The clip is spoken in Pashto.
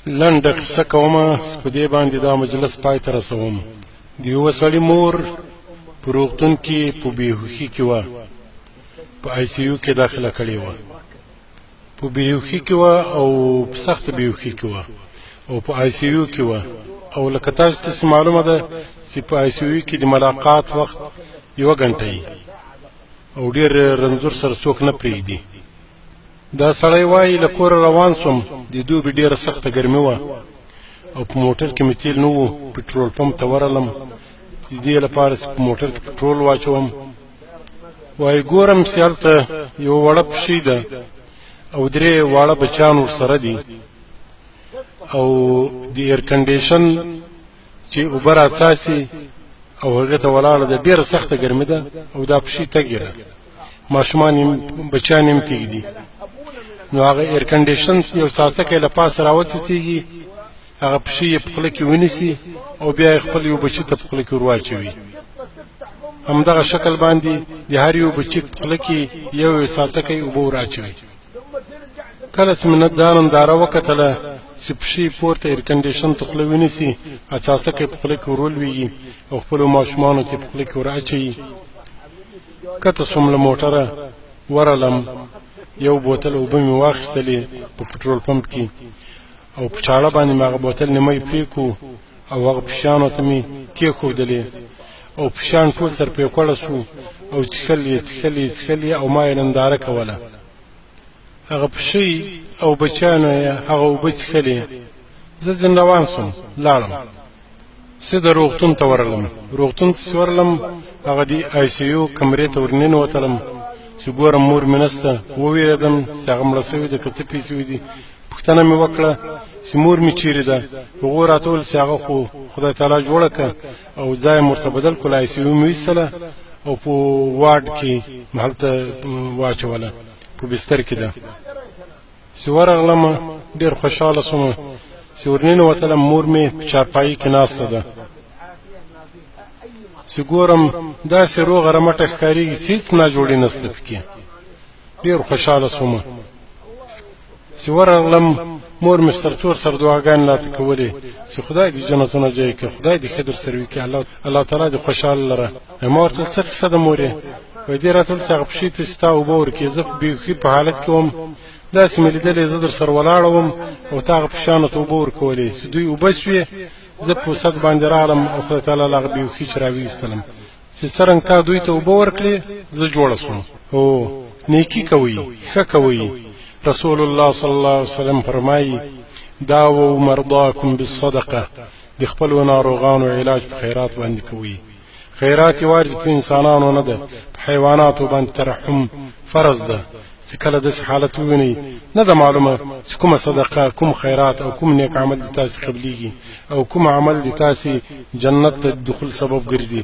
لنډه قصه کومه په دې باندې دا مجلس پای ته رسوم. د یوه سړي مور په روغتون کې په بېهوښي کې وه، په آی سی یو کې داخله کړې وه. په بېهوښي کې وه او په سخته بېهوښي کې وه او په آی سی یو کې وه. او لکه تاسو ته معلومه ده چې په آی سی یو کې د ملاقات وخت 1 غنټه وي او ډېر رنځور سره څوک نه پرېږدي. دا سړی وایي له کوره روان سوم، د دوبي ډېره سخته ګرمي وه او په موټر کې مې تیل نه و. پټرول پمپ ته ورغلم د دې لپاره چې په موټر کې پټرول واچوم. وایي ګورم چې هلته یوه وړه پښې ده او 3 واړه بچیان ورسره دي او د ایر کنډیشن چې اوبه راڅاسي او هغې ته ولاړه ده. ډېره سخته ګرمي ده او دا پښې تږې ده، ماشومان بچیان یې هم تږي دي. نو هغه ایر کنډیشن یو څاڅکی له پاسه راوڅڅېږي، هغه پښې یې په خوله کې ونیسي او بیا یې خپل یو بچي ته په خوله کې ور واچوي. همدغه شکل باندې د هر یو بچي په خوله کې یو څاڅکی اوبه ور اچوي. کله چې مې دا ننداره وکتله چې پښې پورته ایر کنډیشن ته خوله ونیسي، څاڅکی په خوله کې ور ولوېږي او خپلو ماشومانو ته په خوله کې ور اچوي. کته سوم له موټره ورغلم، یو بوتل اوبه مې واخیستلې په پټرول پمپ کې او په چاړه باندې مې هغه بوتل نیمه یې پرېکړو او هغه پشیانو ته مې کېښودلې او پشیان ټول سر پرې کوړه سو او څښل یې او ما یې ننداره کوله. هغه پښې او بچیانو یې هغه اوبه څښلې. زه ځین روان سوم، لاړم سیده روغتون ته ورغلم. روغتون ته چې ورغلم، هغه د آی سی یو کمرې ته ورننوتلم چې ګورم مور مې نسته. ووېرېدم چې هغه مړه سوې ده که څه پې سوي دي. پوښتنه مې وکړه چې مور مې چیرې ده. هغو راته وویل چې هغه خو خدای تعالی جوړه کړه او ځای یې ورته بدل کړو، آی سی یو مې ویستله او په واډ کې هلته واچوله، په بستر کې ده. چې ورغلم ډېر خوشحاله سوم چې ورننوتلم، مور مې په چارپایي کې ناسته ده. چې ګورم داسې روغه رمټه ښکارېږي چې هېڅ ناجوړي نسته پکې. ډېر خوشحاله سوم چې ورغلم. مور مې سرتور سر دعاګانې راته کولې چې خدای دې جنتونه جای کړي، خدای دې ښه درسره وکړي، الله تعالی دې خوشحاله لره. ما ورته ویل څه قصه ده مورې؟ وایي دې راته ویل چې هغه پښې ته ستا اوبه ورکړې، زه په بېهوښي په حالت کې وم، داسې مې لیدلې زه در سره ولاړه وم او تا هغه پښیانو ته اوبه ورکولې چې دوی اوبه سوې. زه په سد باندې راغلم او خدای تعالی له هغه بېهوښي چې راویستلم چې څرنګه تا دوی ته اوبه ورکړې زه جوړه سوم. هو نیکي کوئ، ښه کوئ. رسول الله صلی الله علیه وسلم فرمایي داووا مرضاکم بالصدقه، د خپلو ناروغانو علاج په خیرات باندې کوئ. خیرات یوازې په انسانانو نه ده، په حیواناتو باندې ترحم فرض ده. چې کله داسې حالت ووینئ نه ده معلومه چې کومه صدقه، کوم خیرات او کوم نیک عمل د تاسې قبلیږي او کوم عمل د تاسې جنت ته د دخول سبب ګرځي.